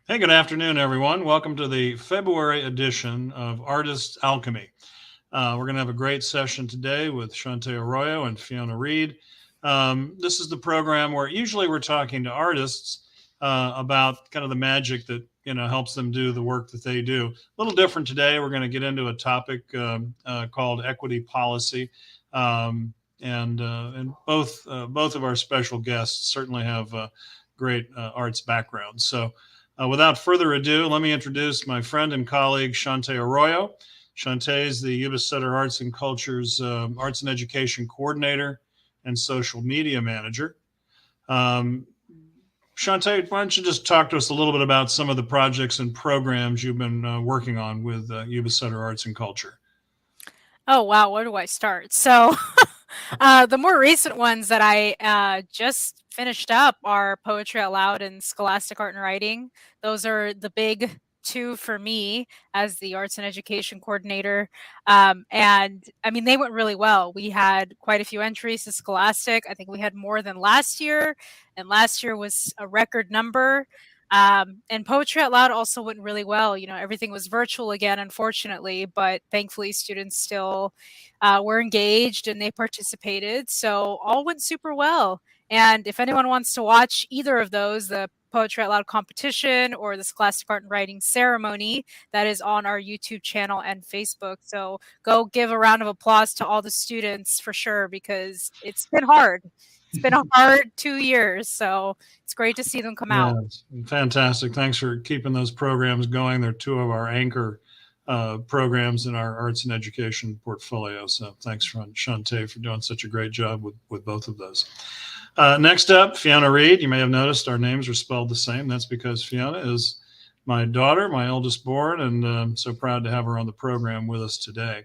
Hey, good afternoon, everyone. Welcome to the February edition of Artists Alchemy. We're going to have a great session today with Shawntay Arroyo and Fiona Read. This is the program where usually we're talking to artists about kind of the magic that helps them do the work that they do. A little different today. We're going to get into a topic called equity policy, and both of our special guests certainly have great arts backgrounds. So. Without further ado, let me introduce my friend and colleague, Shawntay Arroyo. Shawntay is the Ubisoter Arts&Culture's Arts and Education Coordinator and Social Media Manager. Shawntay, why don't you just talk to us a little bit about some of the projects and programs you've been working on with Ubisoter Arts&Culture? Oh, wow. Where do I start? So the more recent ones that I just finished up are Poetry Out Loud and Scholastic Art and Writing. Those are the big two for me as the arts and education coordinator. And I mean, they went really well. We had quite a few entries to Scholastic. I think we had more than last year, and last year was a record number. And Poetry Out Loud also went really well. Everything was virtual again, unfortunately, but thankfully students still were engaged and they participated. So all went super well. And if anyone wants to watch either of those, the Poetry Out Loud competition or the Scholastic Art and Writing ceremony, that is on our YouTube channel and Facebook. So go give a round of applause to all the students for sure, because it's been hard. It's been a hard 2 years. So it's great to see them come Yeah, out. it's fantastic. Thanks for keeping those programs going. They're two of our anchor programs in our arts and education portfolio. So thanks, Shawntay, for doing such a great job with both of those. Next up, Fiona Read. You may have noticed our names are spelled the same. That's because Fiona is my daughter, my eldest born, and I'm so proud to have her on the program with us today.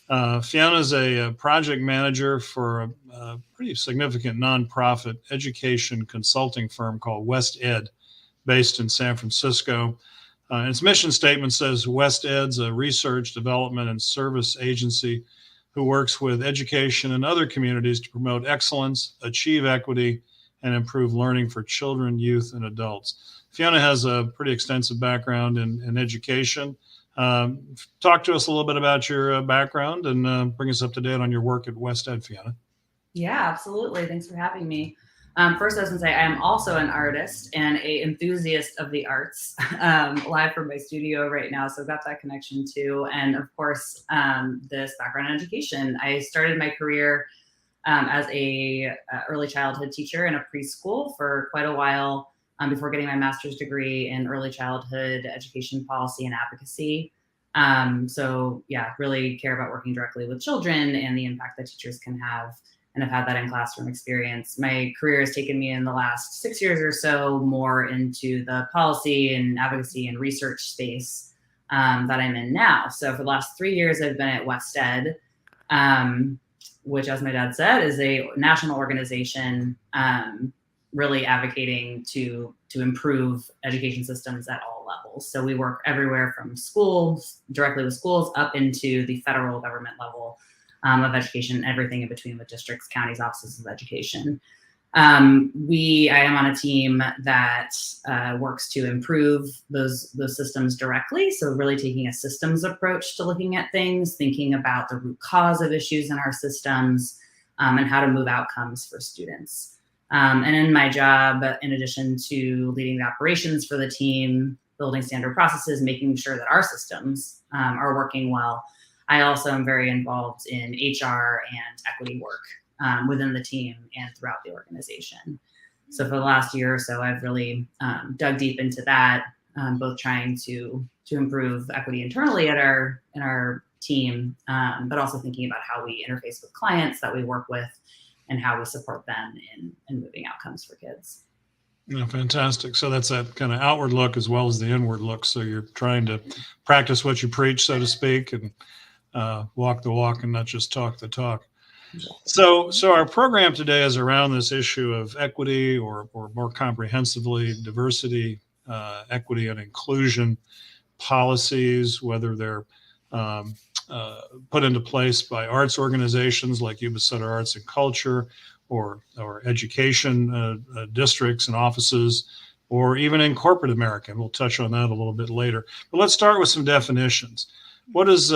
Fiona is a project manager for a pretty significant nonprofit education consulting firm called West Ed, based in San Francisco. Its mission statement says West Ed's a research, development, and service agency who works with education and other communities to promote excellence, achieve equity, and improve learning for children, youth, and adults. Fiona has a pretty extensive background in education. Talk to us a little bit about your background and bring us up to date on your work at West Ed, Fiona. Yeah, absolutely. Thanks for having me. First, I was going to say I am also an artist and a enthusiast of the arts, live from my studio right now. So I've got that connection too. And of course, this background in education. I started my career as a early childhood teacher in a preschool for quite a while before getting my master's degree in early childhood education policy and advocacy. So yeah, really care about working directly with children and the impact that teachers can have, and I've had that in classroom experience. My career has taken me in the last 6 years or so more into the policy and advocacy and research space that I'm in now. So for the last 3 years, I've been at West Ed, which, as my dad said, is a national organization really advocating to improve education systems at all levels. So we work everywhere from schools, directly with schools, up into the federal government level of education, everything in between with districts, counties, offices of education. I am on a team that works to improve those systems directly. So really taking a systems approach to looking at things, thinking about the root cause of issues in our systems, and how to move outcomes for students. And in my job, in addition to leading the operations for the team, building standard processes, making sure that our systems are working well, I also am very involved in HR and equity work within the team and throughout the organization. So for the last year or so, I've really dug deep into that, both trying to improve equity internally in our team, but also thinking about how we interface with clients that we work with and how we support them in moving outcomes for kids. Yeah, fantastic. So that's that kind of outward look as well as the inward look. So you're trying to practice what you preach, so to speak, and walk the walk and not just talk the talk. So our program today is around this issue of equity, or more comprehensively, diversity, equity, and inclusion policies, whether they're put into place by arts organizations like Ubisoter Arts&Culture, or education districts and offices, or even in corporate America. And we'll touch on that a little bit later. But let's start with some definitions. What does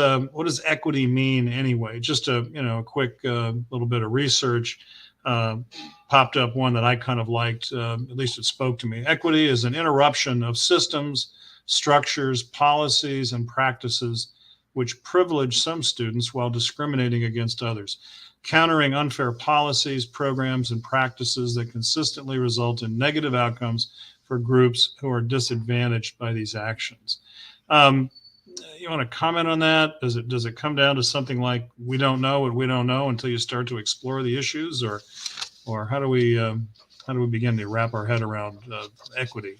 equity mean anyway? Just a quick little bit of research popped up one that I kind of liked. At least it spoke to me. Equity is an interruption of systems, structures, policies, and practices which privilege some students while discriminating against others, countering unfair policies, programs, and practices that consistently result in negative outcomes for groups who are disadvantaged by these actions. You want to comment on that? Does it come down to something like we don't know what we don't know until you start to explore the issues, or how do we begin to wrap our head around equity?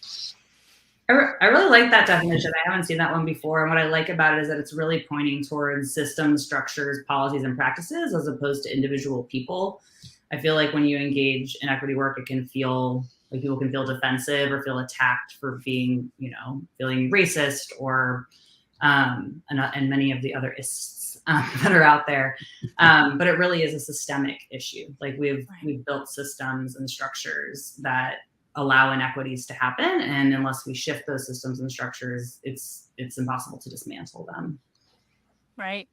I really like that definition. I haven't seen that one before. And what I like about it is that it's really pointing towards systems, structures, policies, and practices as opposed to individual people. I feel like when you engage in equity work, it can feel like people can feel defensive or feel attacked for being, feeling racist or and many of the other ists that are out there. But it really is a systemic issue. Like we've built systems and structures that allow inequities to happen, and unless we shift those systems and structures, it's impossible to dismantle them. Right.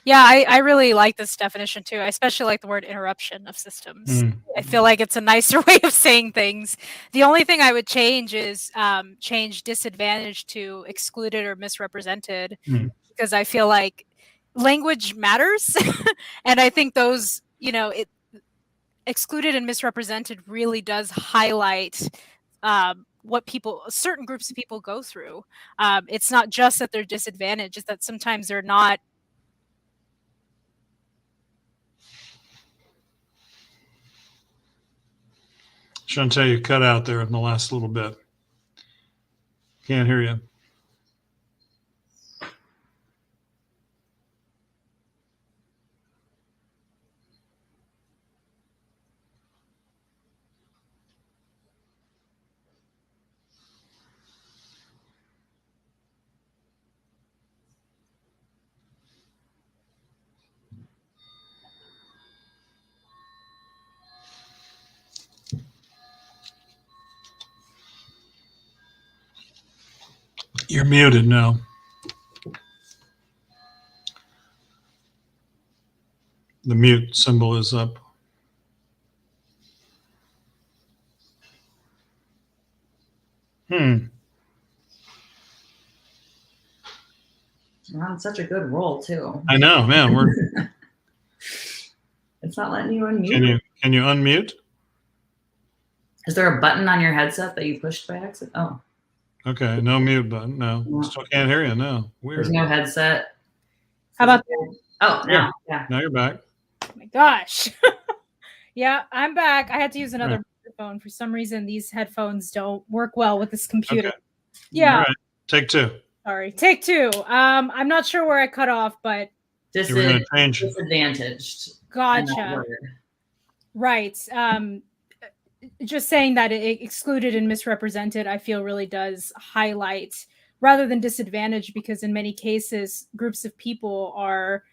Yeah, I really like this definition too. I especially like the word interruption of systems. I feel like it's a nicer way of saying things. The only thing I would change is change disadvantaged to excluded or misrepresented, because I feel like language matters. And I think those, excluded and misrepresented really does highlight what certain groups of people go through. It's not just that they're disadvantaged, it's that sometimes they're not. Shawntay, you cut out there in the last little bit. Can't hear you. You're muted now. The mute symbol is up. You're on such a good roll too. I know, man. It's not letting you unmute. Can you unmute? Is there a button on your headset that you pushed by accident? Oh. Okay, no mute button. No, still can't hear you. No, weird. There's no headset. How about that? Oh, now, yeah. Now you're back. Oh my gosh. Yeah, I'm back. I had to use another microphone. For some reason, these headphones don't work well with this computer. Okay. Yeah. All right. Take two. Sorry. Take two. I'm not sure where I cut off, but You were going to change. Disadvantaged. gotcha. Right. Just saying that it excluded and misrepresented, I feel really does highlight rather than disadvantaged, because in many cases, groups of people are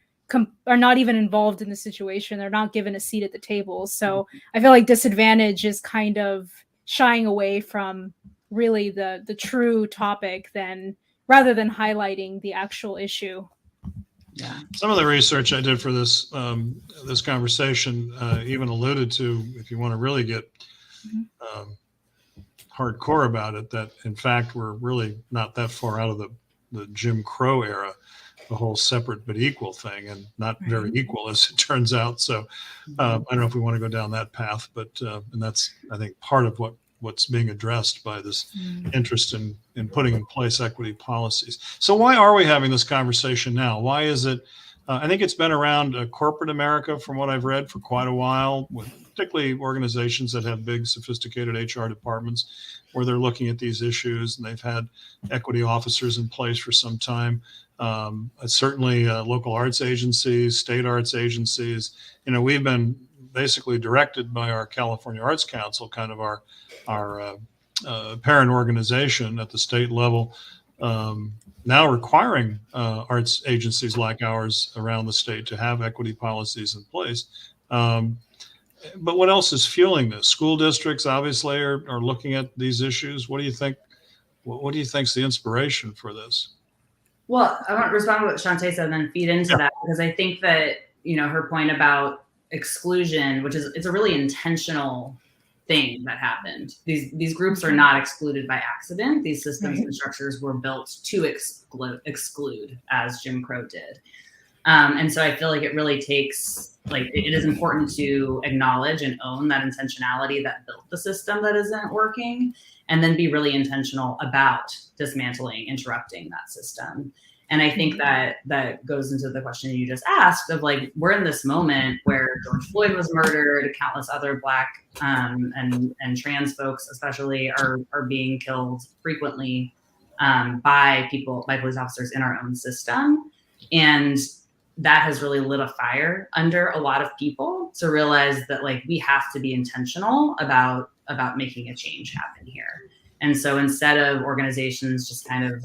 not even involved in the situation. They're not given a seat at the table. So I feel like disadvantage is kind of shying away from really the true topic rather than highlighting the actual issue. Yeah. Some of the research I did for this this conversation even alluded to, if you want to really get hardcore about it, that in fact we're really not that far out of the Jim Crow era, the whole separate but equal thing, and not very equal as it turns out. So I don't know if we want to go down that path, but and that's, I think, part of what's being addressed by this interest in putting in place equity policies. So why are we having this conversation now? Why is it? I think it's been around corporate America, from what I've read, for quite a while, with particularly organizations that have big, sophisticated HR departments where they're looking at these issues, and they've had equity officers in place for some time. Certainly local arts agencies, state arts agencies. We've been basically directed by our California Arts Council, kind of our parent organization at the state level, now requiring arts agencies like ours around the state to have equity policies in place. But what else is fueling this? School districts obviously are looking at these issues. What do you think? What do you think's the inspiration for this? Well, I want to respond to what Shawntay said and then feed into that, because I think that, her point about exclusion, which is, it's a really intentional thing that happened. These groups are not excluded by accident. These systems and structures were built to exclude, as Jim Crow did. And so I feel like it really takes, it is important to acknowledge and own that intentionality that built the system that isn't working, and then be really intentional about dismantling, interrupting that system. And I think that goes into the question you just asked of we're in this moment where George Floyd was murdered, countless other Black and trans folks especially are being killed frequently by police officers in our own system. And that has really lit a fire under a lot of people to realize that we have to be intentional about making a change happen here. And so instead of organizations just kind of,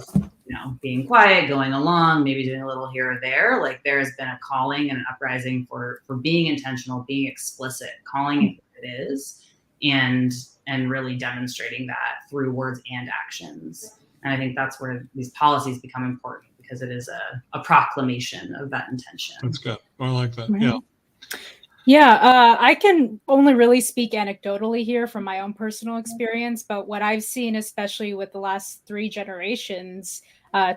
being quiet, going along, maybe doing a little here or there, there has been a calling and an uprising for being intentional, being explicit, calling it what it is, and really demonstrating that through words and actions. And I think that's where these policies become important, because it is a proclamation of that intention. That's good. I like that. Right. Yeah. Yeah, I can only really speak anecdotally here from my own personal experience, but what I've seen, especially with the last 3 generations,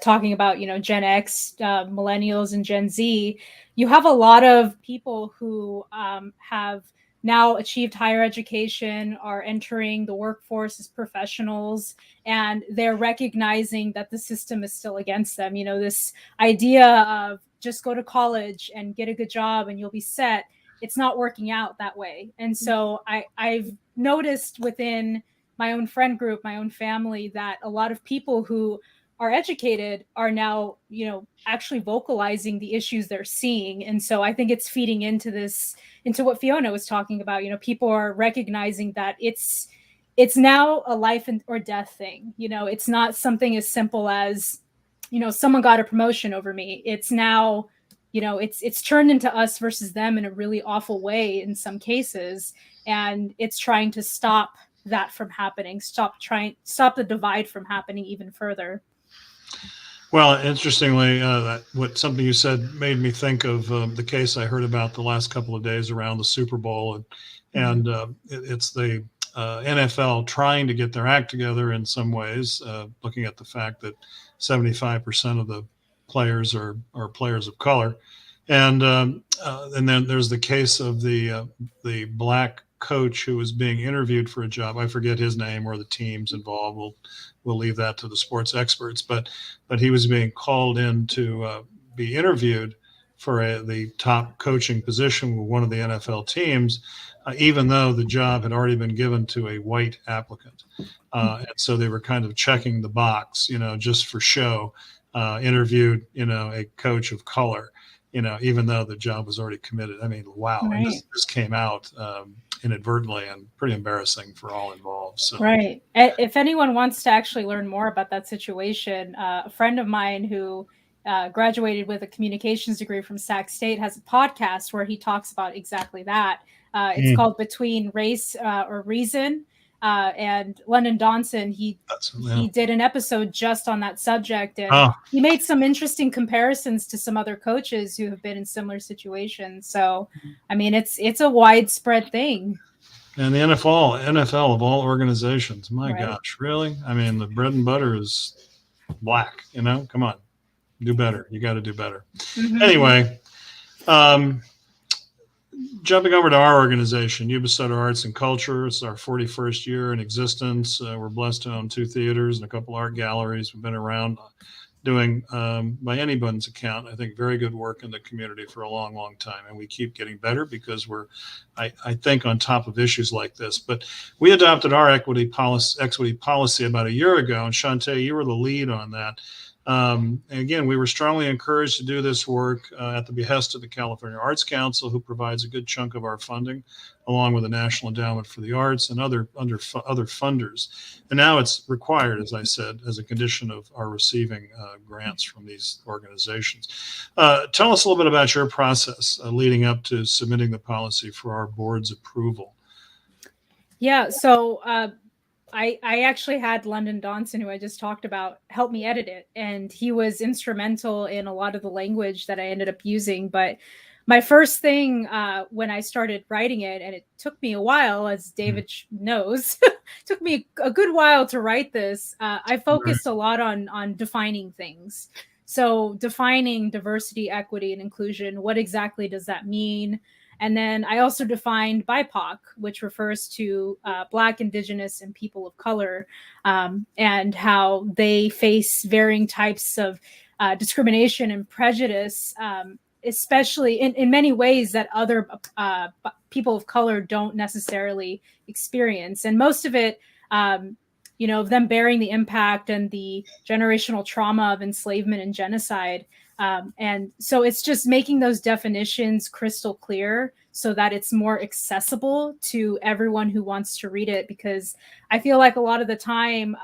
talking about, Gen X, millennials, and Gen Z, you have a lot of people who have now achieved higher education, are entering the workforce as professionals, and they're recognizing that the system is still against them. This idea of just go to college and get a good job and you'll be set. It's not working out that way. And so I've noticed within my own friend group, my own family, that a lot of people who are educated are now, actually vocalizing the issues they're seeing. And so I think it's feeding into what Fiona was talking about. People are recognizing that it's now a life or death thing. It's not something as simple as, someone got a promotion over me. It's now, it's turned into us versus them in a really awful way in some cases. And it's trying to stop that from happening, stop the divide from happening even further. Well, interestingly, something you said made me think of the case I heard about the last couple of days around the Super Bowl. And it's the NFL trying to get their act together in some ways, looking at the fact that 75% of the players are players of color. And then there's the case of the Black coach who was being interviewed for a job. I forget his name or the teams involved. We'll leave that to the sports experts. But he was being called in to be interviewed for the top coaching position with one of the NFL teams, even though the job had already been given to a white applicant. And so they were kind of checking the box, just for show, interviewed, a coach of color, even though the job was already committed. I mean, wow. Right. And this came out inadvertently and pretty embarrassing for all involved. So. Right. If anyone wants to actually learn more about that situation, a friend of mine who graduated with a communications degree from Sac State has a podcast where he talks about exactly that. It's called Between Race or Reason. And Lyndon Johnson, he did an episode just on that subject, and he made some interesting comparisons to some other coaches who have been in similar situations. So, I mean, it's a widespread thing. And the NFL of all organizations, my gosh, really? I mean, the bread and butter is Black. Come on, do better. You got to do better. Anyway. Jumping over to our organization, YubaSutterArts&Culture. It's our 41st year in existence. We're blessed to own 2 theaters and a couple art galleries. We've been around doing, by anyone's account, I think, very good work in the community for a long, long time. And we keep getting better because we're, I think, on top of issues like this. But we adopted our equity policy about a year ago. And Shawntay, you were the lead on that. And again, we were strongly encouraged to do this work at the behest of the California Arts Council, who provides a good chunk of our funding, along with the National Endowment for the Arts and other funders. And now it's required, as I said, as a condition of our receiving grants from these organizations. Tell us a little bit about your process leading up to submitting the policy for our board's approval. Yeah, so I actually had London Donson, who I just talked about, help me edit it. And he was instrumental in a lot of the language that I ended up using. But my first thing when I started writing it, and it took me a while, as David knows, took me a good while to write this. I focused a lot on defining things. So defining diversity, equity, and inclusion, what exactly does that mean? And then I also defined BIPOC, which refers to Black, Indigenous, and people of color, and how they face varying types of discrimination and prejudice, especially in many ways that other people of color don't necessarily experience. And most of it, you know, of them bearing the impact and the generational trauma of enslavement and genocide. And so it's just making those definitions crystal clear so that it's more accessible to everyone who wants to read it, because I feel like a lot of the time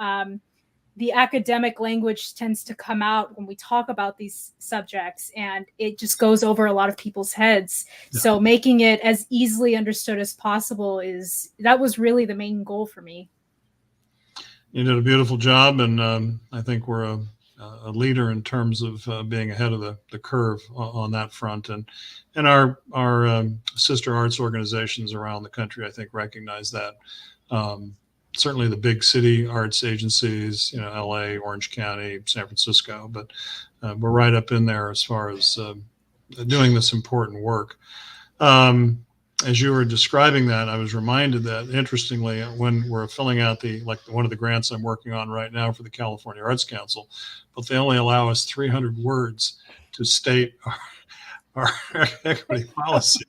the academic language tends to come out when we talk about these subjects, and it just goes over a lot of people's heads. Yeah. So making it as easily understood as possible that was really the main goal for me. You did a beautiful job, and I think we're a leader in terms of being ahead of the curve on that front, and our sister arts organizations around the country, I think, recognize that. Certainly the big city arts agencies, you know, LA, Orange County, San Francisco, but we're right up in there as far as doing this important work. As you were describing that, I was reminded that, interestingly, when we're filling out one of the grants I'm working on right now for the California Arts Council, but they only allow us 300 words to state our equity policy.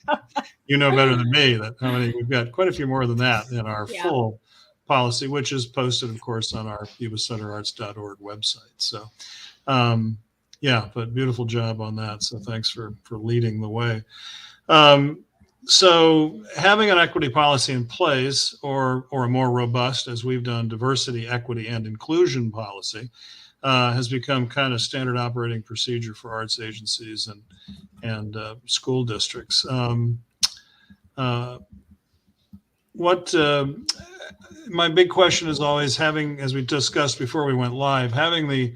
You know better than me that we've got quite a few more than that in our full policy, which is posted, of course, on our YubaSutterArts.org website. So, yeah, but beautiful job on that. So thanks for leading the way. So having an equity policy in place, or a more robust, as we've done, diversity, equity, and inclusion policy, has become kind of standard operating procedure for arts agencies and school districts. My big question is always, having, as we discussed before we went live, having the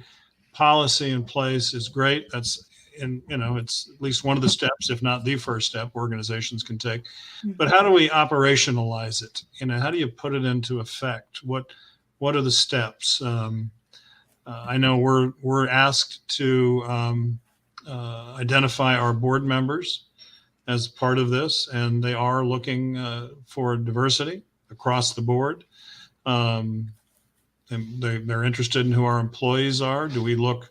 policy in place is great. That's it's at least one of the steps, if not the first step, organizations can take. But how do we operationalize it? How do you put it into effect? What are the steps? I know we're asked to identify our board members as part of this, and they are looking for diversity across the board. And they're interested in who our employees are. Do we look?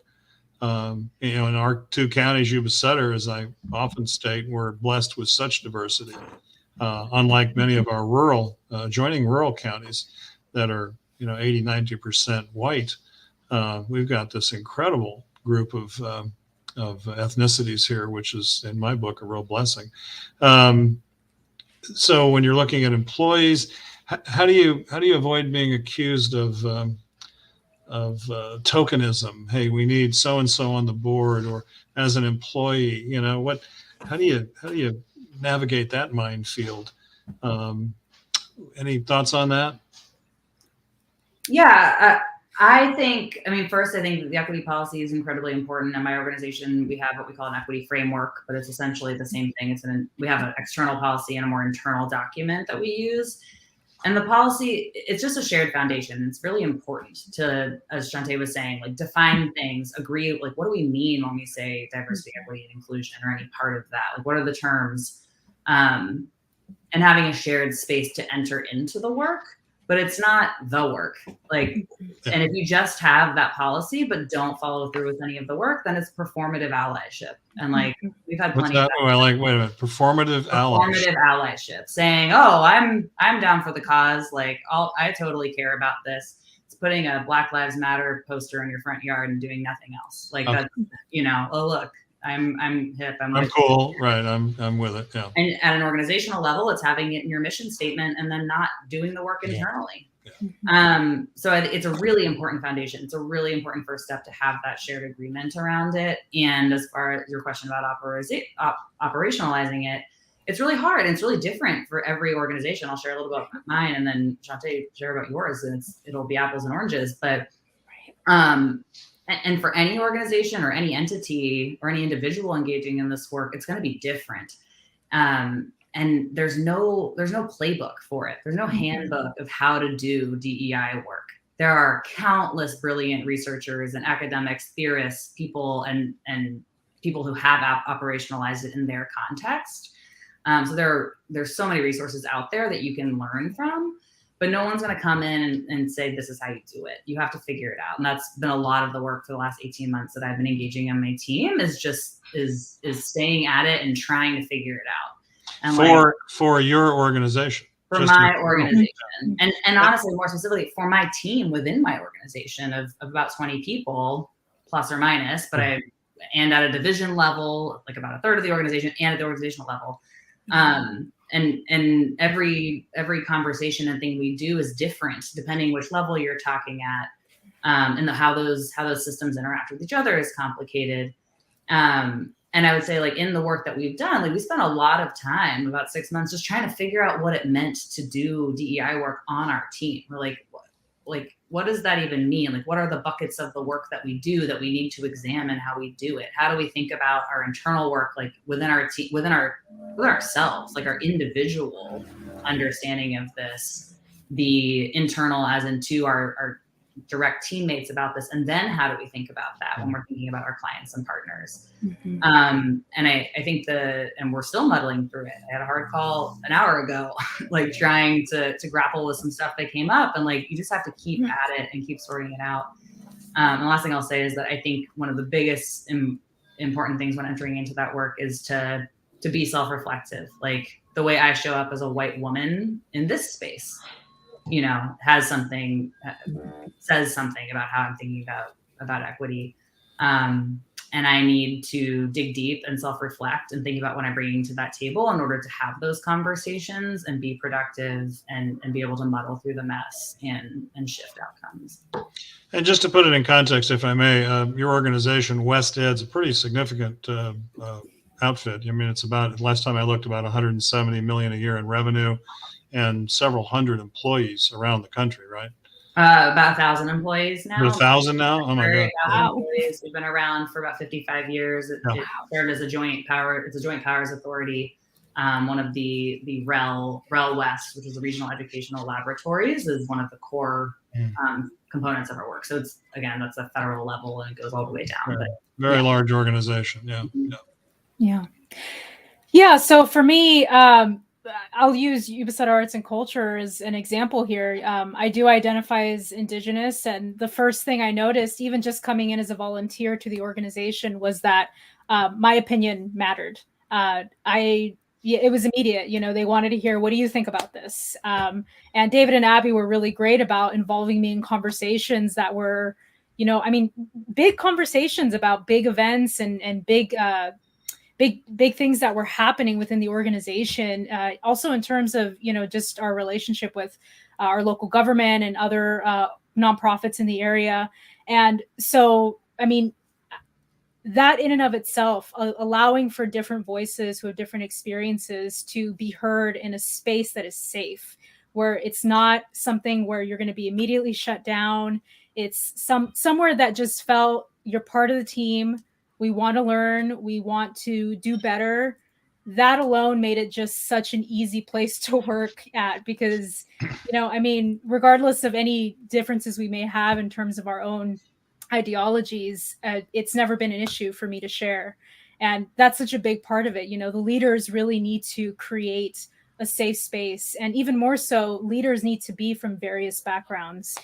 In our two counties, Yuba as I often state, we're blessed with such diversity. Unlike many of our adjoining rural counties that are, 80, 90% white, we've got this incredible group of ethnicities here, which is, in my book, a real blessing. So when you're looking at employees, how do you avoid being accused of tokenism? Hey, we need so and so on the board, or as an employee, how do you navigate that minefield? Any thoughts on that? Yeah, I think the equity policy is incredibly important. In my organization, we have what we call an equity framework, but it's essentially the same thing. We have an external policy and a more internal document that we use. And the policy, it's just a shared foundation. It's really important to, as Shawntay was saying, define things, agree, what do we mean when we say diversity, equity, and inclusion, or any part of that? What are the terms? And having a shared space to enter into the work, but it's not the work. And if you just have that policy but don't follow through with any of the work, then it's performative allyship. And we've had plenty of that. Oh, wait a minute. Performative allyship, saying, "Oh, I'm down for the cause. I totally care about this." putting a Black Lives Matter poster in your front yard and doing nothing else. Like Okay. that's, oh look, I'm hip. I'm cool. Right. I'm with it. Yeah. And at an organizational level, it's having it in your mission statement and then not doing the work internally. Yeah. So it's a really important foundation. It's a really important first step to have that shared agreement around it. And as far as your question about operationalizing it, it's really hard and it's really different for every organization. I'll share a little about mine and then Shawntay share about yours, and it'll be apples and oranges. But and for any organization or any entity or any individual engaging in this work, it's going to be different. And there's no playbook for it. There's no handbook of how to do DEI work. There are countless brilliant researchers and academics, theorists, people and people who have operationalized it in their context. So there's so many resources out there that you can learn from, but no one's going to come in and say, this is how you do it. You have to figure it out. And that's been a lot of the work for the last 18 months that I've been engaging on my team is staying at it and trying to figure it out. And for your organization. For my organization. And honestly, more specifically, for my team within my organization of about 20 people, plus or minus, and at a division level, like about a third of the organization and at the organizational level. And every conversation and thing we do is different depending which level you're talking at, and how those systems interact with each other is complicated. And I would say, like, in the work that we've done, like, we spent a lot of time, about 6 months, just trying to figure out what it meant to do DEI work on our team. We're like, what does that even mean? Like, what are the buckets of the work that we do that we need to examine how we do it? How do we think about our internal work, like within our team, within ourselves, like our individual understanding of this, the internal as into our direct teammates about this, and then how do we think about that when we're thinking about our clients and partners? And I think and we're still muddling through it. I had a hard call an hour ago, like trying to grapple with some stuff that came up, and like you just have to keep at it and keep sorting it out. And the last thing I'll say is that I think one of the biggest important things when entering into that work is to be self-reflective. Like the way I show up as a white woman in this space, says something about how I'm thinking about equity. And I need to dig deep and self-reflect and think about what I'm bringing to that table in order to have those conversations and be productive and be able to muddle through the mess and shift outcomes. And just to put it in context, if I may, your organization, West Ed's a pretty significant outfit. I mean, it's about, last time I looked, about 170 million a year in revenue and several hundred employees around the country, right? About 1,000 employees now. 1,000 now? Oh my God. Wow. We've been around for about 55 years. It served as a joint powers authority. One of the REL West, which is the Regional Educational Laboratories, is one of the core components of our work. So it's, again, that's a federal level and it goes all the way down. Right. But very large organization. Yeah. So for me, I'll use YubaSutterArts&Culture as an example here. I do identify as Indigenous, and the first thing I noticed, even just coming in as a volunteer to the organization, was that my opinion mattered. It was immediate. They wanted to hear, what do you think about this? And David and Abby were really great about involving me in conversations that were, big conversations about big events and big things that were happening within the organization. Also in terms of, just our relationship with our local government and other nonprofits in the area. And so, that in and of itself, allowing for different voices who have different experiences to be heard in a space that is safe, where it's not something where you're going to be immediately shut down. It's somewhere that just felt you're part of the team. We want to learn. We want to do better. That alone made it just such an easy place to work at because, regardless of any differences we may have in terms of our own ideologies, it's never been an issue for me to share. And that's such a big part of it. The leaders really need to create a safe space. And even more so, leaders need to be from various backgrounds,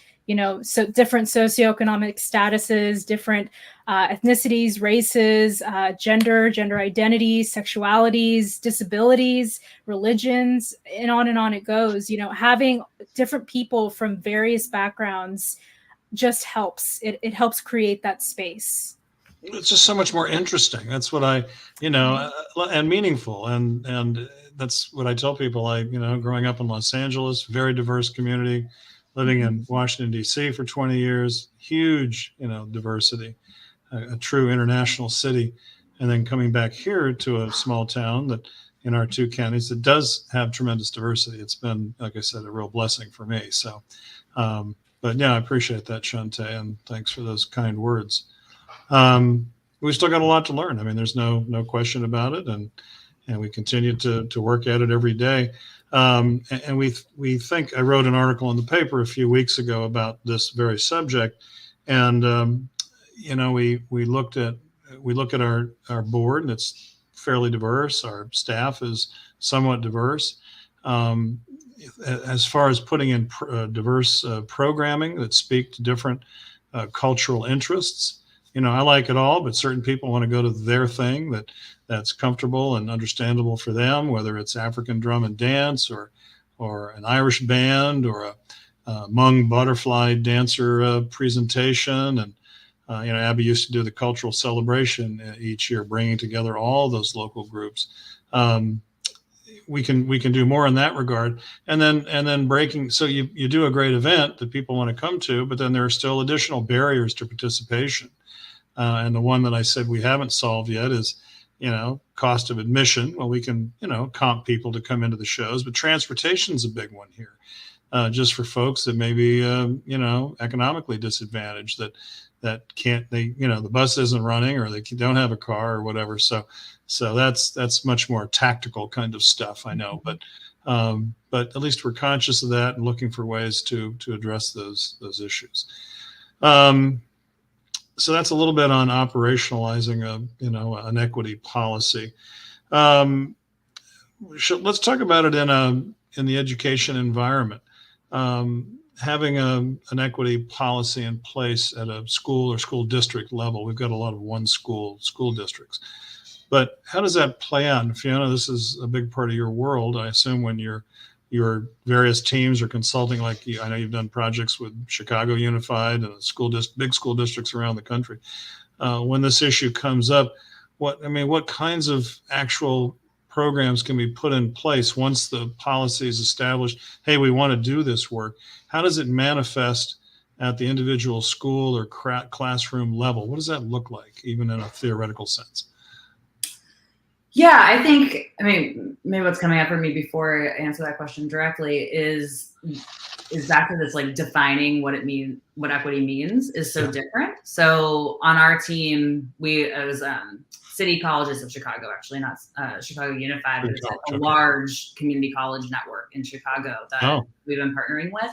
so different socioeconomic statuses, different ethnicities, races, gender identities, sexualities, disabilities, religions, and on it goes. Having different people from various backgrounds just helps. It helps create that space. It's just so much more interesting. That's what I, and meaningful. And that's what I tell people. Growing up in Los Angeles, very diverse community, living in Washington, D.C. for 20 years, huge, diversity, a true international city. And then coming back here to a small town that in our 2 counties that does have tremendous diversity. It's been, like I said, a real blessing for me. So, but yeah, I appreciate that, Shawntay, and thanks for those kind words. We've still got a lot to learn. I mean, there's no question about it, and we continue to work at it every day. And we think I wrote an article in the paper a few weeks ago about this very subject, and we look at our board, and it's fairly diverse. Our staff is somewhat diverse. As far as putting in diverse programming that speak to different cultural interests, I like it all, but certain people want to go to their thing that's comfortable and understandable for them, whether it's African drum and dance or an Irish band or a Hmong butterfly dancer presentation. And Abby used to do the cultural celebration each year, bringing together all those local groups. We can do more in that regard, and then breaking. So you do a great event that people want to come to, but then there are still additional barriers to participation. And the one that I said we haven't solved yet is, cost of admission. Well, we can, comp people to come into the shows, but transportation's a big one here, just for folks that may be, economically disadvantaged, that can't, the bus isn't running, or they don't have a car or whatever. So that's much more tactical kind of stuff, I know, but at least we're conscious of that and looking for ways to address those issues. So that's a little bit on operationalizing an equity policy. Let's talk about it in the education environment. Having an equity policy in place at a school or school district level. We've got a lot of one school districts, but how does that play out? And Fiona, this is a big part of your world, I assume, when your various teams are consulting. Like I know you've done projects with Chicago Unified and big school districts around the country. When this issue comes up, what kinds of actual programs can be put in place once the policy is established? Hey, we want to do this work. How does it manifest at the individual school or classroom level? What does that look like, even in a theoretical sense? Yeah, I think, maybe what's coming up for me before I answer that question directly is back to this, like, defining what equity means is so different. So on our team, it was City Colleges of Chicago, actually, not Chicago Unified, but it's a large community college network in Chicago that we've been partnering with.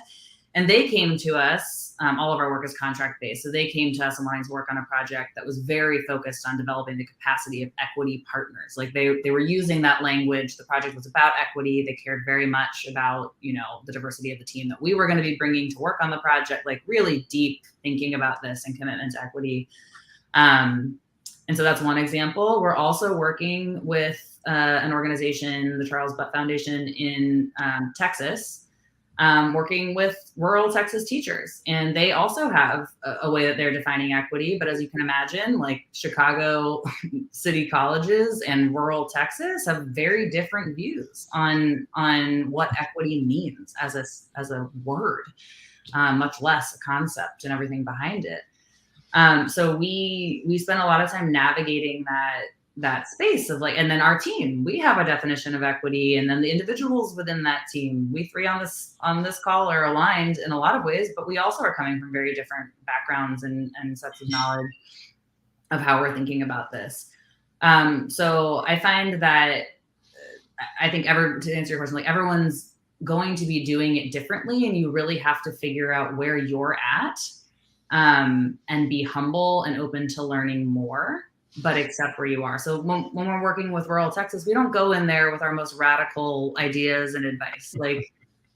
And they came to us, all of our work is contract based. So they came to us and wanting to work on a project that was very focused on developing the capacity of equity partners. Like they were using that language. The project was about equity. They cared very much about, the diversity of the team that we were going to be bringing to work on the project, like really deep thinking about this and commitment to equity. And so that's one example. We're also working with an organization, the Charles Butt Foundation in Texas, working with rural Texas teachers. And they also have a way that they're defining equity. But as you can imagine, like Chicago city colleges and rural Texas have very different views on what equity means as a word, much less a concept and everything behind it. So we spend a lot of time navigating that space of and then our team, we have a definition of equity, and then the individuals within that team, we three on this call are aligned in a lot of ways, but we also are coming from very different backgrounds and sets of knowledge of how we're thinking about this. So I find that I think to answer your question, everyone's going to be doing it differently, and you really have to figure out where you're at, and be humble and open to learning more, but accept where you are. So when we're working with rural Texas, we don't go in there with our most radical ideas and advice.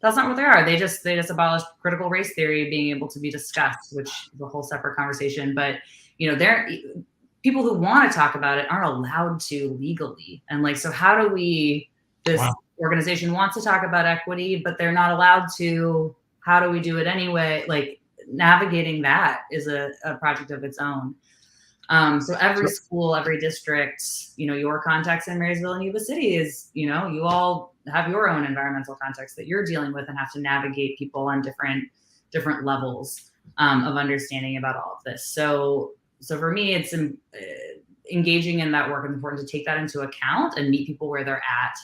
That's not what they are. They just abolished critical race theory being able to be discussed, which is a whole separate conversation. But they're people who want to talk about it aren't allowed to legally. And so how do this organization wants to talk about equity, but they're not allowed to. How do we do it anyway? navigating that is a project of its own. So every school, every district, your context in Marysville and Yuba City is, you all have your own environmental context that you're dealing with and have to navigate people on different levels of understanding about all of this. So for me, it's engaging in that work. It's important to take that into account and meet people where they're at,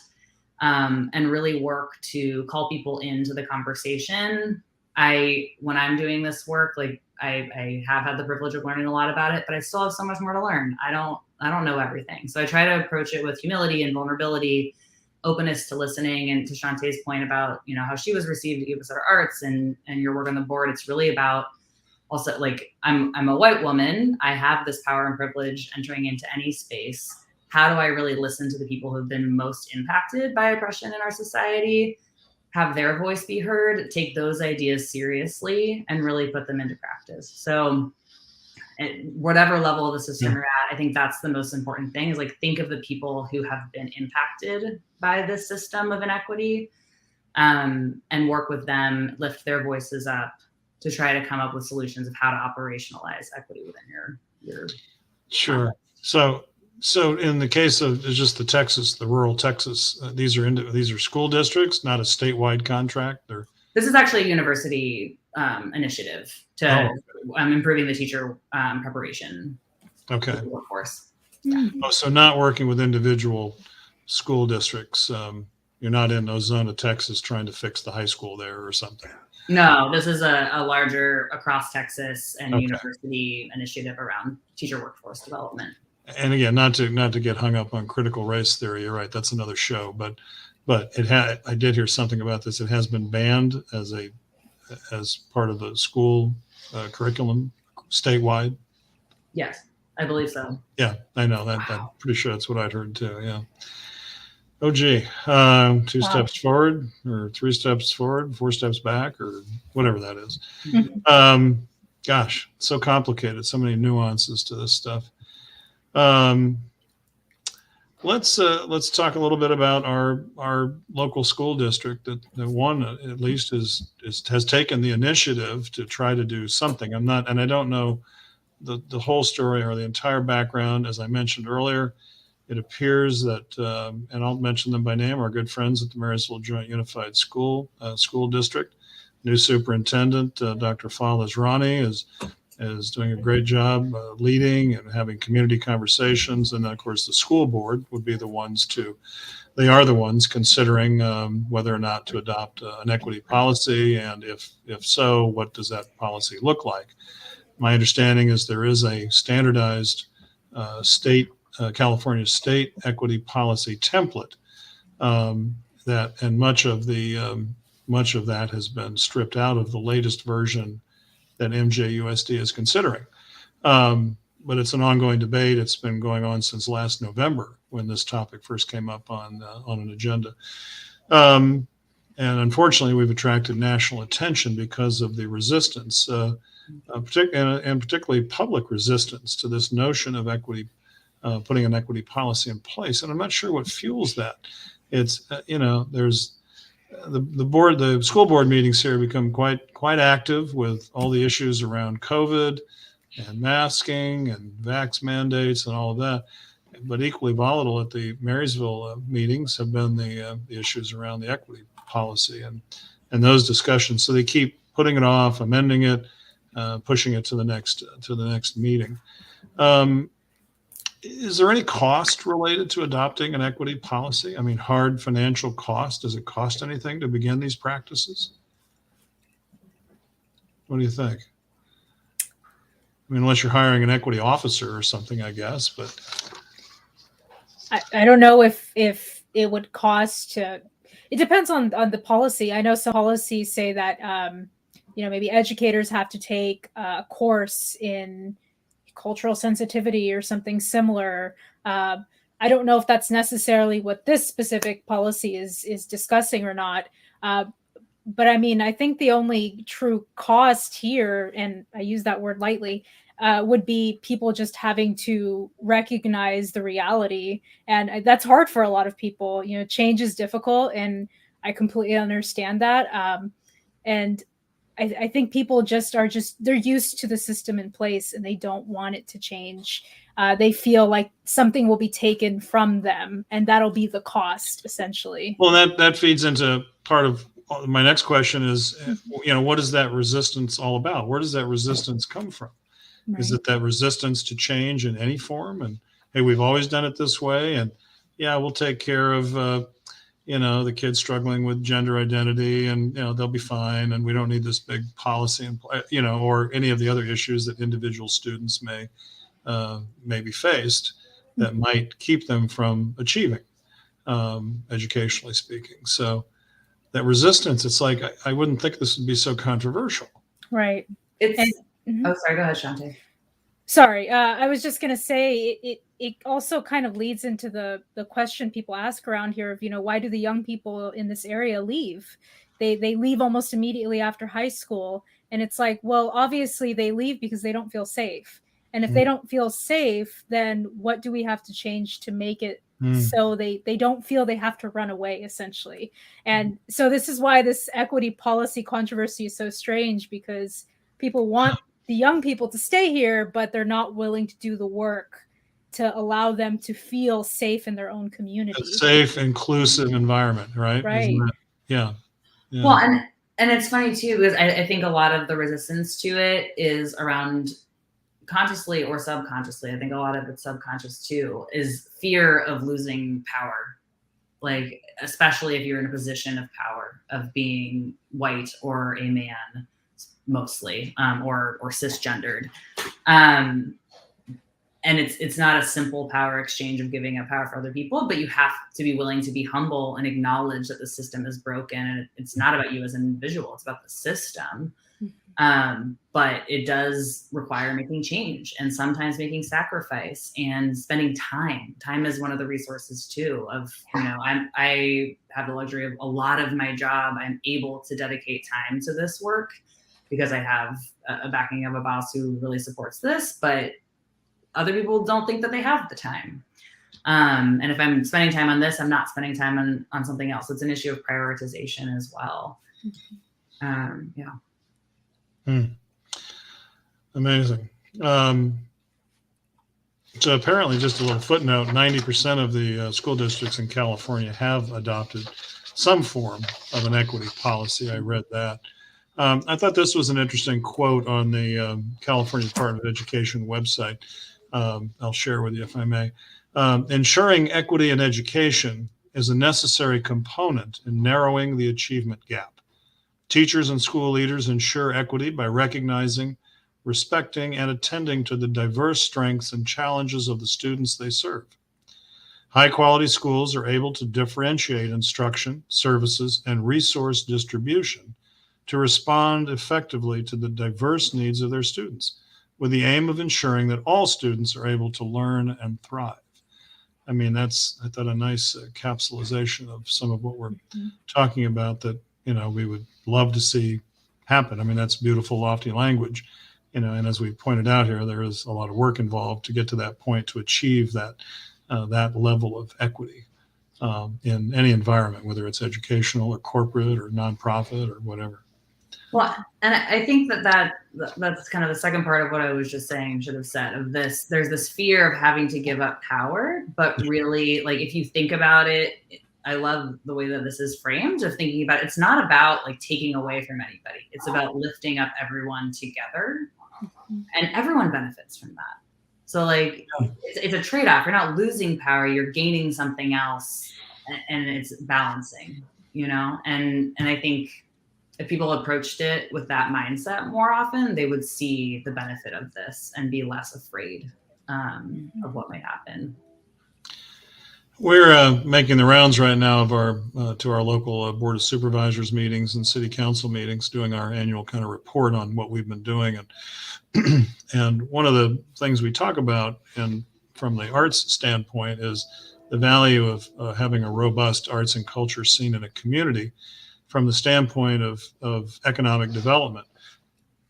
and really work to call people into the conversation. When I'm doing this work, like I have had the privilege of learning a lot about it, but I still have so much more to learn. I don't know everything. So I try to approach it with humility and vulnerability, openness to listening. And to Shawntay's point about, how she was received at YubaSutterArts and your work on the board, it's really about also, like, I'm a white woman. I have this power and privilege entering into any space. How do I really listen to the people who've been most impacted by oppression in our society, have their voice be heard, take those ideas seriously, and really put them into practice? So at whatever level of the system you're at, I think that's the most important thing, is like, think of the people who have been impacted by this system of inequity, and work with them, lift their voices up to try to come up with solutions of how to operationalize equity within your Sure. So in the case of just the rural Texas, these are school districts, not a statewide contract. This is actually a university initiative to improving the teacher preparation workforce. Oh, so not working with individual school districts. You're not in Ozona, Texas, trying to fix the high school there or something. No, this is a larger across Texas and university initiative around teacher workforce development. And again, not to get hung up on critical race theory. You're right. That's another show. But I did hear something about this. It has been banned as part of the school curriculum statewide. Yes, I believe so. Yeah, I know that. I'm pretty sure that's what I'd heard too. Yeah. Oh, gee. 2 steps forward, or 3 steps forward, 4 steps back, or whatever that is. Gosh, so complicated. So many nuances to this stuff. Let's talk a little bit about our local school district that one at least has taken the initiative to try to do something. I don't know the whole story or the entire background. As I mentioned earlier, it appears that, and I'll mention them by name, our good friends at the Marysville Joint Unified School District. New superintendent, Dr. Fawaz Rani, is doing a great job leading and having community conversations. And of course, the school board would be the ones considering whether or not to adopt an equity policy. And if so, what does that policy look like? My understanding is there is a standardized California state equity policy template and much of that has been stripped out of the latest version that MJUSD is considering. But it's an ongoing debate. It's been going on since last November when this topic first came up on an agenda. And unfortunately, we've attracted national attention because of the resistance, particularly public resistance to this notion of equity, putting an equity policy in place. And I'm not sure what fuels that. It's, there's the school board meetings here become quite active with all the issues around COVID and masking and vax mandates and all of that. But equally volatile at the Marysville meetings have been the issues around the equity policy and those discussions. So they keep putting it off, amending it, pushing it to the next meeting. Is there any cost related to adopting an equity policy? I mean, hard financial cost. Does it cost anything to begin these practices? What do you think? I mean, unless you're hiring an equity officer or something, I guess, but I don't know if it would cost to. It depends on the policy. I know some policies say that maybe educators have to take a course in cultural sensitivity or something similar. I don't know if that's necessarily what this specific policy is discussing or not. But I mean, I think the only true cost here, and I use that word lightly, would be people just having to recognize the reality. And that's hard for a lot of people. Change is difficult, and I completely understand that. And I think people they're used to the system in place and they don't want it to change. They feel like something will be taken from them, and that'll be the cost, essentially. Well, that feeds into part of my next question is, what is that resistance all about? Where does that resistance come from? Right. Is it that resistance to change in any form? And hey, we've always done it this way, and yeah, we'll take care of the kids struggling with gender identity, and they'll be fine, and we don't need this big policy, and or any of the other issues that individual students may be faced that might keep them from achieving, educationally speaking. So that resistance, it's like I wouldn't think this would be so controversial. Right. Oh, sorry. Go ahead, Shawntay. Sorry, I was just going to say it also kind of leads into the question people ask around here of, why do the young people in this area leave? They leave almost immediately after high school. And it's like, well, obviously they leave because they don't feel safe. And if they don't feel safe, then what do we have to change to make it so they don't feel they have to run away, essentially? And so this is why this equity policy controversy is so strange, because people want the young people to stay here, but they're not willing to do the work to allow them to feel safe in their own community. A safe, inclusive environment, right? Right. Yeah. Well, and it's funny too, because I think a lot of the resistance to it is around consciously or subconsciously. I think a lot of it's subconscious too, is fear of losing power. Like, especially if you're in a position of power, of being white or a man, mostly, or cisgendered. And it's not a simple power exchange of giving up power for other people, but you have to be willing to be humble and acknowledge that the system is broken, and it's not about you as an individual, it's about the system. But it does require making change, and sometimes making sacrifice and spending time. Time is one of the resources too of, I have the luxury of a lot of my job, I'm able to dedicate time to this work because I have a backing of a boss who really supports this, but other people don't think that they have the time. And if I'm spending time on this, I'm not spending time on something else. It's an issue of prioritization as well. Amazing. So apparently, just a little footnote, 90% of the school districts in California have adopted some form of an equity policy. I read that. I thought this was an interesting quote on the California Department of Education website. I'll share with you if I may. Ensuring equity in education is a necessary component in narrowing the achievement gap. Teachers and school leaders ensure equity by recognizing, respecting, and attending to the diverse strengths and challenges of the students they serve. High-quality schools are able to differentiate instruction, services, and resource distribution to respond effectively to the diverse needs of their students, with the aim of ensuring that all students are able to learn and thrive. I mean, that's, I thought, a nice capsulization of some of what we're talking about that, we would love to see happen. I mean, that's beautiful, lofty language, and as we pointed out here, there is a lot of work involved to get to that point, to achieve that, that level of equity in any environment, whether it's educational or corporate or nonprofit or whatever. Well, and I think that's kind of the second part of what I was just saying, should have said, of this. There's this fear of having to give up power, but really, like, if you think about it, I love the way that this is framed, of thinking about it. It's not about like taking away from anybody. It's about lifting up everyone together, and everyone benefits from that. So like, it's a trade-off. You're not losing power, you're gaining something else, and it's balancing, and I think if people approached it with that mindset more often, they would see the benefit of this and be less afraid of what might happen. We're making the rounds right now of our to our local Board of Supervisors meetings and City Council meetings, doing our annual kind of report on what we've been doing. And and one of the things we talk about, and from the arts standpoint, is the value of having a robust arts and culture scene in a community from the standpoint of economic development.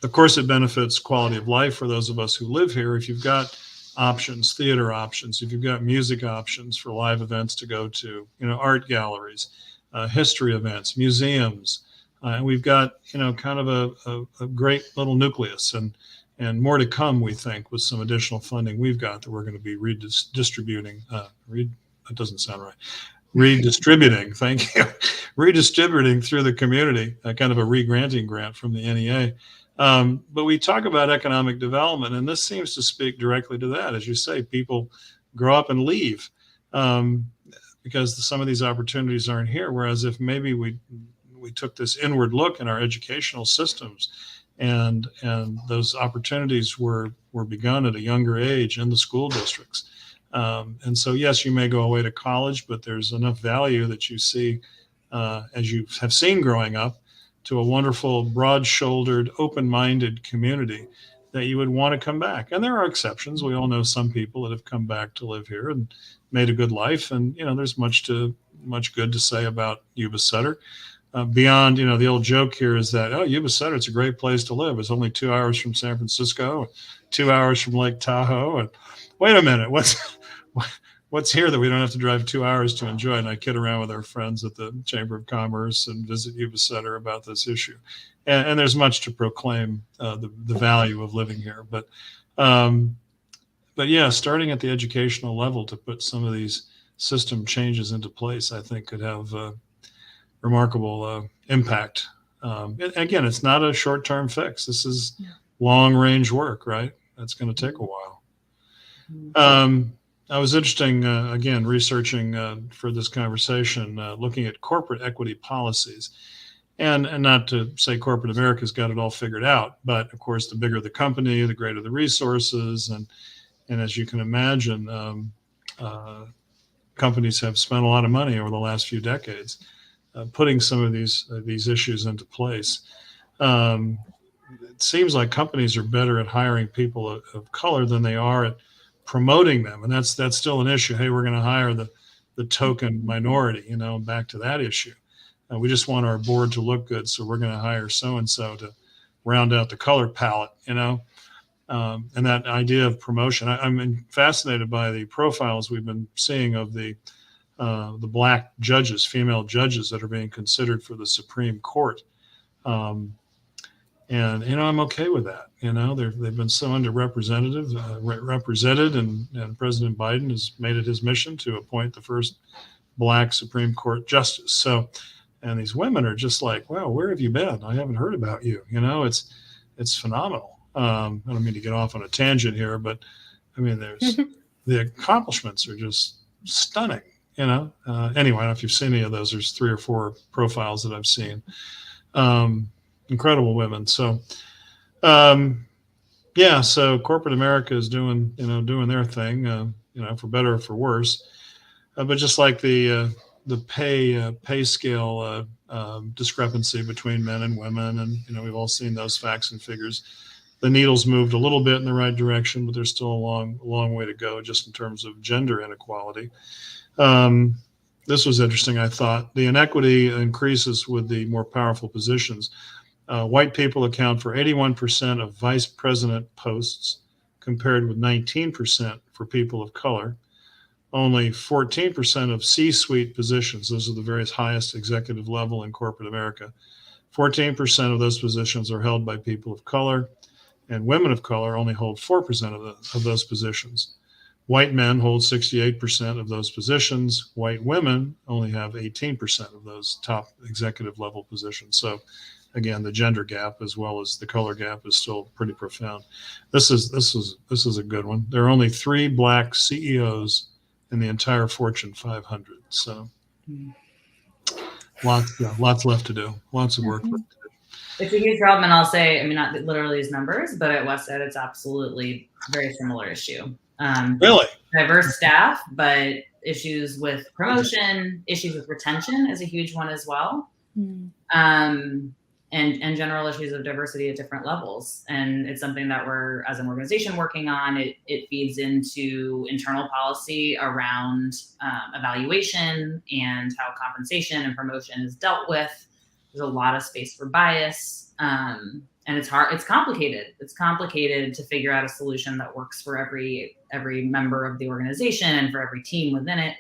Of course, it benefits quality of life for those of us who live here. If you've got options, theater options, if you've got music options for live events to go to, art galleries, history events, museums, And we've got, kind of a great little nucleus, and more to come, we think, with some additional funding we've got that we're going to be redistributing. That doesn't sound right. Redistributing, thank you. Redistributing through the community, kind of a re-granting grant from the NEA. But we talk about economic development, and this seems to speak directly to that. As you say, people grow up and leave because some of these opportunities aren't here. Whereas if maybe we took this inward look in our educational systems, and those opportunities were begun at a younger age in the school districts. And so, yes, you may go away to college, but there's enough value that you see, as you have seen growing up, to a wonderful, broad-shouldered, open-minded community that you would want to come back. And there are exceptions. We all know some people that have come back to live here and made a good life. And, there's much good to say about Ubisoter. Beyond, the old joke here is that, Ubisoter, it's a great place to live. It's only 2 hours from San Francisco, 2 hours from Lake Tahoe. And wait a minute, what's here that we don't have to drive 2 hours to enjoy? And I kid around with our friends at the Chamber of Commerce and visit Ubisoter about this issue. And there's much to proclaim the value of living here. But yeah, starting at the educational level to put some of these system changes into place, I think could have remarkable impact. Again, it's not a short-term fix. This is long-range work, right? That's going to take a while. I was again, researching for this conversation, looking at corporate equity policies. And not to say corporate America's got it all figured out, but of course, the bigger the company, the greater the resources. And as you can imagine, companies have spent a lot of money over the last few decades putting some of these issues into place. It seems like companies are better at hiring people of color than they are at promoting them, and that's still an issue. Hey, we're going to hire the token minority, back to that issue. We just want our board to look good, so we're going to hire so and so to round out the color palette, and that idea of promotion. I'm fascinated by the profiles we've been seeing of the black judges, female judges that are being considered for the Supreme Court. And, I'm okay with that. They've been so represented, and President Biden has made it his mission to appoint the first black Supreme Court justice. So, and these women are just like, well, where have you been? I haven't heard about you. It's phenomenal. I don't mean to get off on a tangent here, but I mean, the accomplishments are just stunning. Anyway, I don't know if you've seen any of those. There's 3 or 4 profiles that I've seen. Incredible women. So, so corporate America is doing their thing, for better or for worse. But just like the pay scale discrepancy between men and women, and we've all seen those facts and figures. The needle's moved a little bit in the right direction, but there's still a long way to go just in terms of gender inequality. This was interesting, I thought. The inequity increases with the more powerful positions. White people account for 81% of vice president posts, compared with 19% for people of color. Only 14% of C-suite positions, those are the various highest executive level in corporate America, 14% of those positions are held by people of color, and women of color only hold 4% of those positions. White men hold 68% of those positions. White women only have 18% of those top executive level positions. So again, the gender gap as well as the color gap is still pretty profound. This is a good one. There are only 3 black CEOs in the entire Fortune 500. So lots left to do. Lots of work left to do. It's a huge problem, and I'll say, not literally these numbers, but at Westside, it's absolutely a very similar issue. Really? Diverse staff, but issues with promotion, issues with retention is a huge one as well. And general issues of diversity at different levels. And it's something that we're, as an organization, working on. It feeds into internal policy around evaluation and how compensation and promotion is dealt with. There's a lot of space for bias. And it's hard. It's complicated. It's complicated to figure out a solution that works for every member of the organization and for every team within it.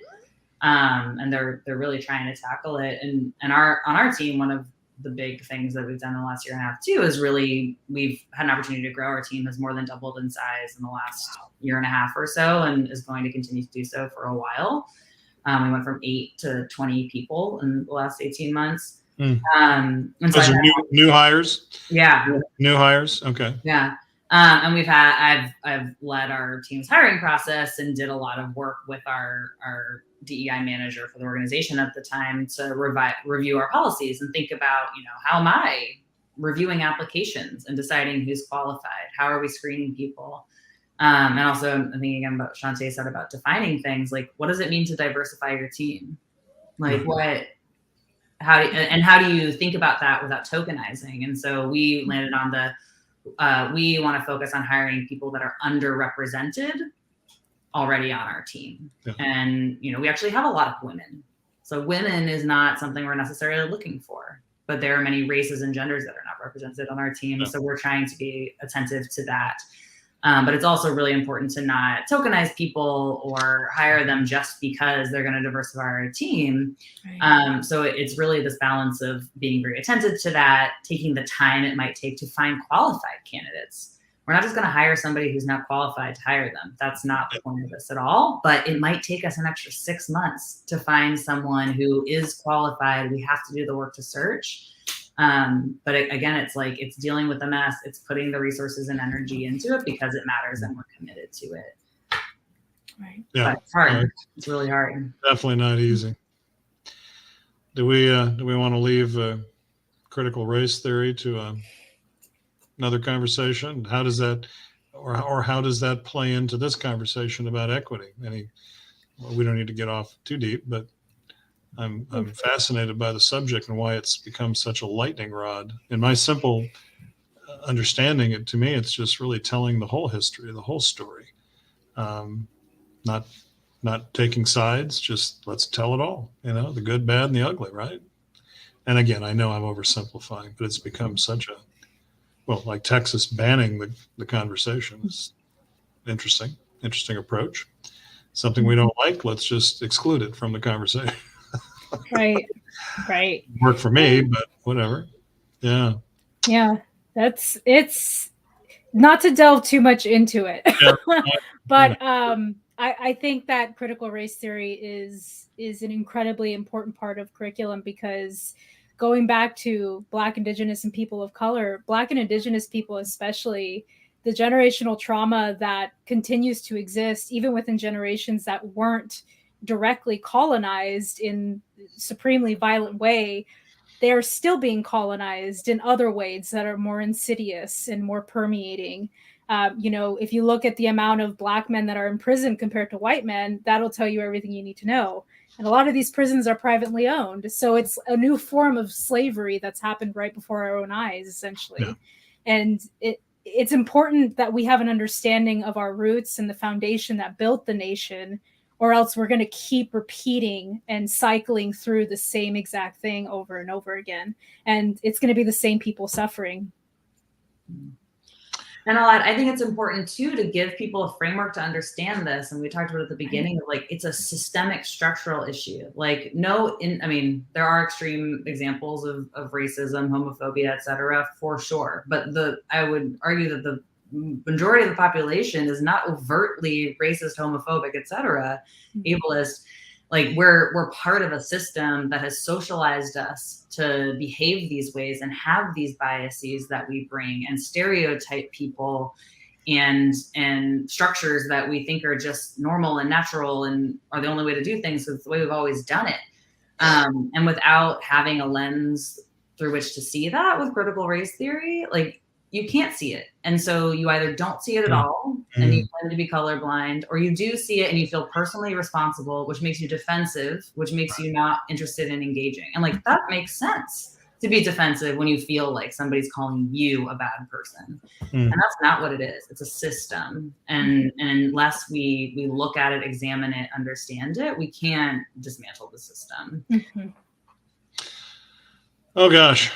And they're really trying to tackle it. And on our team, one of the big things that we've done in the last year and a half too is really we've had an opportunity to grow. Our team has more than doubled in size in the last year and a half or so, and is going to continue to do so for a while. We went from 8 to 20 people in the last 18 months. And so those are new hires. Yeah. New hires. Okay. Yeah. And I've led our team's hiring process and did a lot of work with our DEI manager for the organization at the time to review our policies and think about, how am I reviewing applications and deciding who's qualified? How are we screening people? And also I'm thinking again about Shawntay said about defining things, like what does it mean to diversify your team? Like how do you think about that without tokenizing? And so we landed on we want to focus on hiring people that are underrepresented already on our team. Yeah. And, we actually have a lot of women. So women is not something we're necessarily looking for, but there are many races and genders that are not represented on our team. Yeah. So we're trying to be attentive to that. But it's also really important to not tokenize people or hire them just because they're going to diversify our team. Right. So it's really this balance of being very attentive to that, taking the time it might take to find qualified candidates. We're not just going to hire somebody who's not qualified to hire them. That's not the point of this at all. But it might take us an extra 6 months to find someone who is qualified. We have to do the work to search. But again, it's dealing with the mess. It's putting the resources and energy into it because it matters and we're committed to it. Right. Yeah. But it's hard. It's really hard. Definitely not easy. Do we want to leave critical race theory to another conversation? How does that, or how does that play into this conversation about equity? We don't need to get off too deep, but I'm fascinated by the subject and why it's become such a lightning rod. In my simple understanding, to me, it's just really telling the whole history, the whole story. Not taking sides, just let's tell it all, the good, bad, and the ugly, right? And again, I know I'm oversimplifying, but it's become such like Texas banning the conversation is interesting approach. Something we don't like, let's just exclude it from the conversation. Right. Work for me, but whatever. Yeah. It's not to delve too much into it. Yeah. But I think that critical race theory is an incredibly important part of curriculum because going back to Black, Indigenous, and people of color, Black and Indigenous people especially, the generational trauma that continues to exist even within generations that weren't directly colonized in supremely violent way, they are still being colonized in other ways that are more insidious and more permeating. If you look at the amount of Black men that are in prison compared to white men, that'll tell you everything you need to know. And a lot of these prisons are privately owned. So it's a new form of slavery that's happened right before our own eyes, essentially. Yeah. And it's important that we have an understanding of our roots and the foundation that built the nation, or else we're going to keep repeating and cycling through the same exact thing over and over again. And it's going to be the same people suffering. And I think it's important too to give people a framework to understand this. And we talked about at the beginning of it's a systemic structural issue. There are extreme examples of racism, homophobia, et cetera, for sure. But I would argue that the majority of the population is not overtly racist, homophobic, et cetera, ableist. We're part of a system that has socialized us to behave these ways and have these biases that we bring and stereotype people and structures that we think are just normal and natural and are the only way to do things because it's the way we've always done it. And without having a lens through which to see that with critical race theory, you can't see it. And so you either don't see it at all and you tend to be colorblind, or you do see it and you feel personally responsible, which makes you defensive, which makes you not interested in engaging. And that makes sense to be defensive when you feel like somebody's calling you a bad person. And that's not what it is. It's a system. And unless we look at it, examine it, understand it, we can't dismantle the system. Mm-hmm. Oh gosh,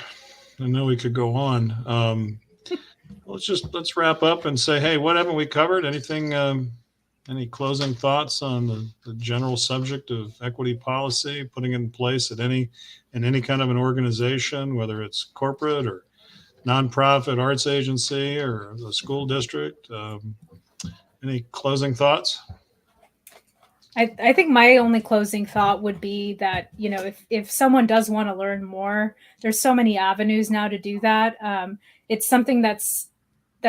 I know we could go on. Let's wrap up and say, hey, what haven't we covered? Anything Any closing thoughts on the general subject of equity policy, putting in place in any kind of an organization, whether it's corporate or nonprofit arts agency or the school district? Any closing thoughts? I think my only closing thought would be that, you know, if someone does want to learn more, there's so many avenues now to do that. It's something that's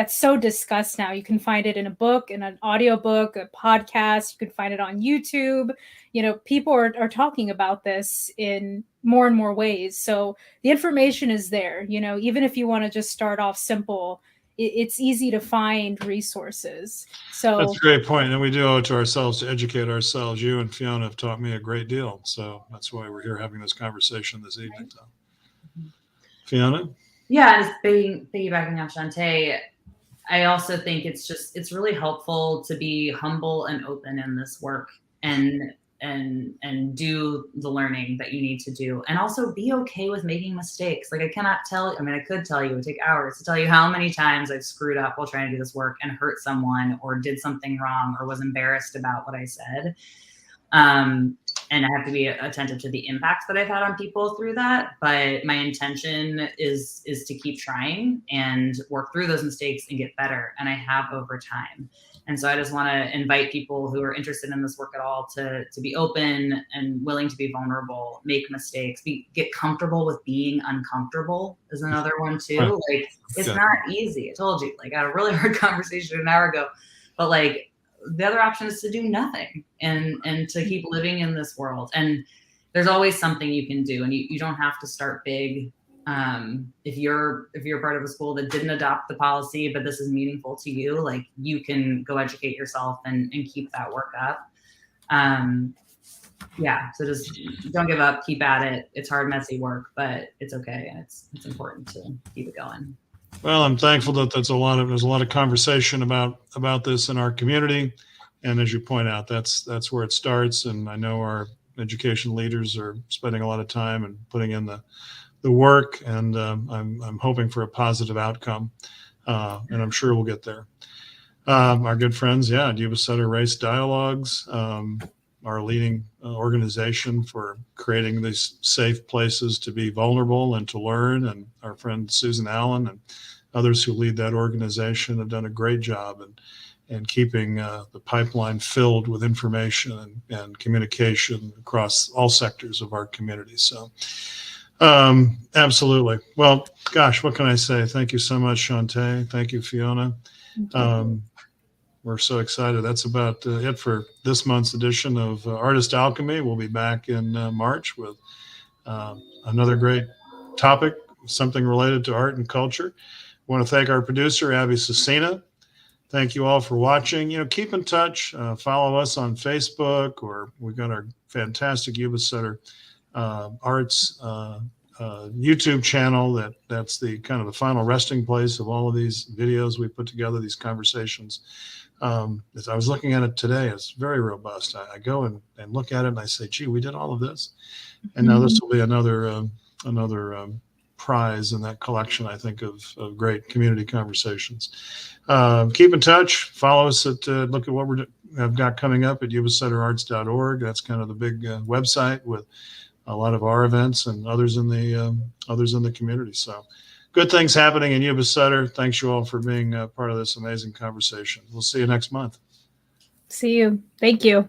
so discussed now. You can find it in a book, in an audiobook, a podcast. You can find it on YouTube. You know, people are talking about this in more and more ways. So the information is there. You know, even if you want to just start off simple, it's easy to find resources. So That's a great point. And we do owe it to ourselves to educate ourselves. You and Fiona have taught me a great deal. So that's why we're here having this conversation this evening. So. Fiona? Yeah, and it's piggybacking off Shawntay, I also think it's really helpful to be humble and open in this work and do the learning that you need to do, and also be okay with making mistakes. Like I could tell you, it would take hours to tell you how many times I've screwed up while trying to do this work and hurt someone or did something wrong or was embarrassed about what I said. And I have to be attentive to the impact that I've had on people through that. But my intention is to keep trying and work through those mistakes and get better. And I have over time. And so I just want to invite people who are interested in this work at all to be open and willing to be vulnerable, make mistakes, get comfortable with being uncomfortable is another one too. Right. Like it's not easy. I told you, like I had a really hard conversation an hour ago, but like the other option is to do nothing and to keep living in this world. And there's always something you can do, and you don't have to start big. If you're part of a school that didn't adopt the policy, but this is meaningful to you, like you can go educate yourself and keep that work up. Yeah. So just don't give up, keep at it. It's hard, messy work, but it's okay. And it's important to keep it going. Well, I'm thankful that there's a lot of conversation about this in our community. And as you point out, that's where it starts. And I know our education leaders are spending a lot of time and putting in the work, and I'm hoping for a positive outcome, and I'm sure we'll get there. Our good friends, YubaSutter Race Dialogues, our leading organization for creating these safe places to be vulnerable and to learn, and our friend Susan Allen and others who lead that organization have done a great job in keeping the pipeline filled with information and communication across all sectors of our community. So. Absolutely. Well, gosh, what can I say? Thank you so much, Shawntay. Thank you, Fiona. We're so excited. That's about it for this month's edition of Artist Alchemy. We'll be back in March with another great topic, something related to art and culture. I want to thank our producer, Abby Cecina. Thank you all for watching. Keep in touch. Follow us on Facebook, or we've got our fantastic YubaSutter Arts YouTube channel. That's the kind of the final resting place of all of these videos we put together, these conversations. As I was looking at it today, it's very robust. I go and look at it and I say, gee, we did all of this. And now this will be another prize in that collection, I think, of great community conversations. Keep in touch. Follow us look at what I've got coming up at YubaSutterArts.org. That's kind of the big website with a lot of our events and others in the community. So good things happening in YubaSutter. Thanks you all for being part of this amazing conversation. We'll see you next month. See you. Thank you.